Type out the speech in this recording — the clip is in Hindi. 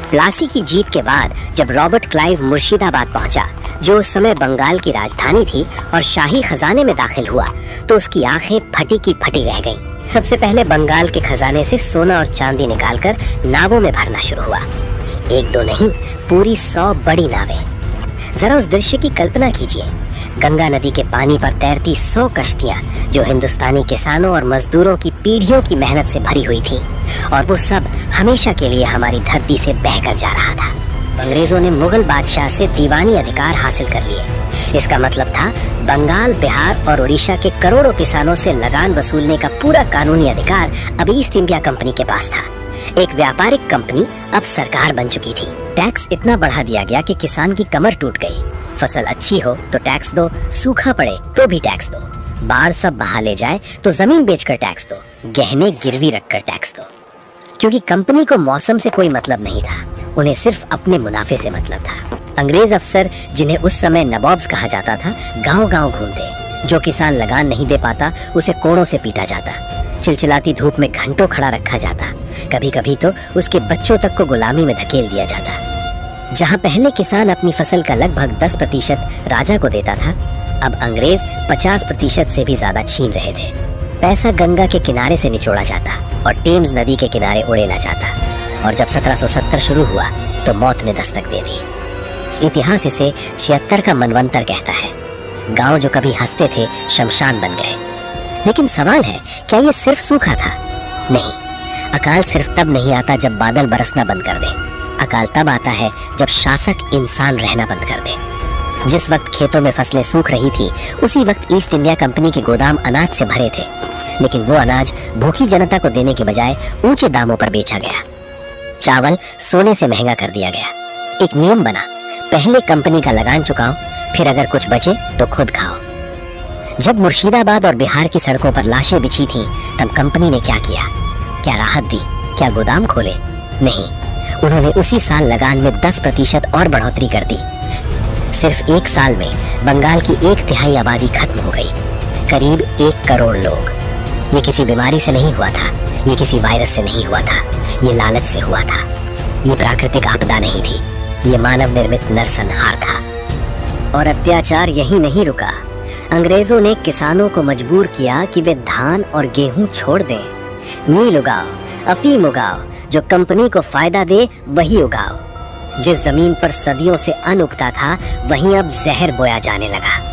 प्लासी की जीत के बाद जब रॉबर्ट क्लाइव मुर्शिदाबाद पहुंचा, जो उस समय बंगाल की राजधानी थी, और शाही खजाने में दाखिल हुआ, तो उसकी आंखें फटी की फटी रह गईं। सबसे पहले बंगाल के खजाने से सोना और चांदी निकालकर नावों में भरना शुरू हुआ। एक दो नहीं, पूरी 100 बड़ी नावें। जरा उस दृश्य की कल्पना कीजिए। गंगा नदी के पानी पर तैरती 100 कश्तियां, जो हिंदुस्तानी किसानों और मजदूरों की पीढ़ियों की मेहनत से भरी हुई थी, और वो सब हमेशा के लिए हमारी धरती से बहकर जा रहा था। अंग्रेजों ने मुगल बादशाह से दीवानी अधिकार हासिल कर लिए। इसका मतलब था बंगाल, बिहार और उड़ीसा के करोड़ों किसानों से लगान वसूलने का पूरा कानूनी अधिकार अब ईस्ट इंडिया कंपनी के पास था। एक व्यापारिक कंपनी अब सरकार बन चुकी थी। टैक्स इतना बढ़ा दिया गया कि किसान की कमर टूट गई। फसल अच्छी हो तो टैक्स दो, सूखा पड़े तो भी टैक्स दो, बाढ़ सब बहा ले जाए तो जमीन बेचकर टैक्स दो, गहने गिरवी रखकर टैक्स दो। क्योंकि कंपनी को मौसम से कोई मतलब नहीं था, उन्हें सिर्फ अपने मुनाफे से मतलब था। अंग्रेज अफसर, जिन्हें उस समय नवाब्स कहा जाता था, गांव-गांव घूमते। जो किसान लगान नहीं दे पाता उसे कोड़ों से पीटा जाता, चिलचिलाती धूप में घंटों खड़ा रखा जाता, कभी कभी तो उसके बच्चों तक को गुलामी में धकेल दिया जाता। जहां पहले किसान अपनी फसल का लगभग 10% राजा को देता था, अब अंग्रेज 50% से भी ज्यादा छीन रहे थे। पैसा गंगा के किनारे से निचोड़ा जाता और टेम्स नदी के किनारे उड़ेला जाता। और जब 1770 शुरू हुआ तो मौत ने दस्तक दे दी। इतिहास इसे 76 का मनवंतर कहता है। गांव जो कभी हंसते थे शमशान बन गए। लेकिन सवाल है, क्या ये सिर्फ सूखा था? नहीं, अकाल सिर्फ तब नहीं आता जब बादल बरसना बंद कर दे। अकाल तब आता है जब शासक इंसान रहना बंद कर दे। जिस वक्त खेतों में फसलें सूख रही थी, उसी वक्त ईस्ट इंडिया कंपनी के गोदाम अनाज से भरे थे। लेकिन वो अनाज भूखी जनता को देने के बजाय ऊंचे दामों पर बेचा गया। चावल सोने से महंगा कर दिया गया। एक नियम बना, पहले कंपनी का लगान चुकाओ, फिर अगर कुछ बचे तो खुद खाओ। जब मुर्शिदाबाद और बिहार की सड़कों पर लाशें बिछी थीं, तब कंपनी ने क्या किया? क्या राहत दी? क्या गोदाम खोले? नहीं, उन्होंने उसी साल लगान में 10% और बढ़ोतरी कर दी। सिर्फ एक साल में बंगाल की 1/3 आबादी खत्म हो गई, करीब 1 करोड़ लोग। ये किसी बीमारी से नहीं हुआ था, ये किसी वायरस से नहीं हुआ था, ये लालच से हुआ था। ये प्राकृतिक आपदा नहीं थी, ये मानव निर्मित नरसंहार था। और अत्याचार यही नहीं रुका। अंग्रेजों ने किसानों को मजबूर किया कि वे धान और गेहूं छोड़ दें। नील उगाओ, अफीम उगाओ, जो कंपनी को फायदा दे वही उगाओ। जिस जमीन पर सदियों से अन्न उगता था, वहीं अब जहर बोया जाने लगा।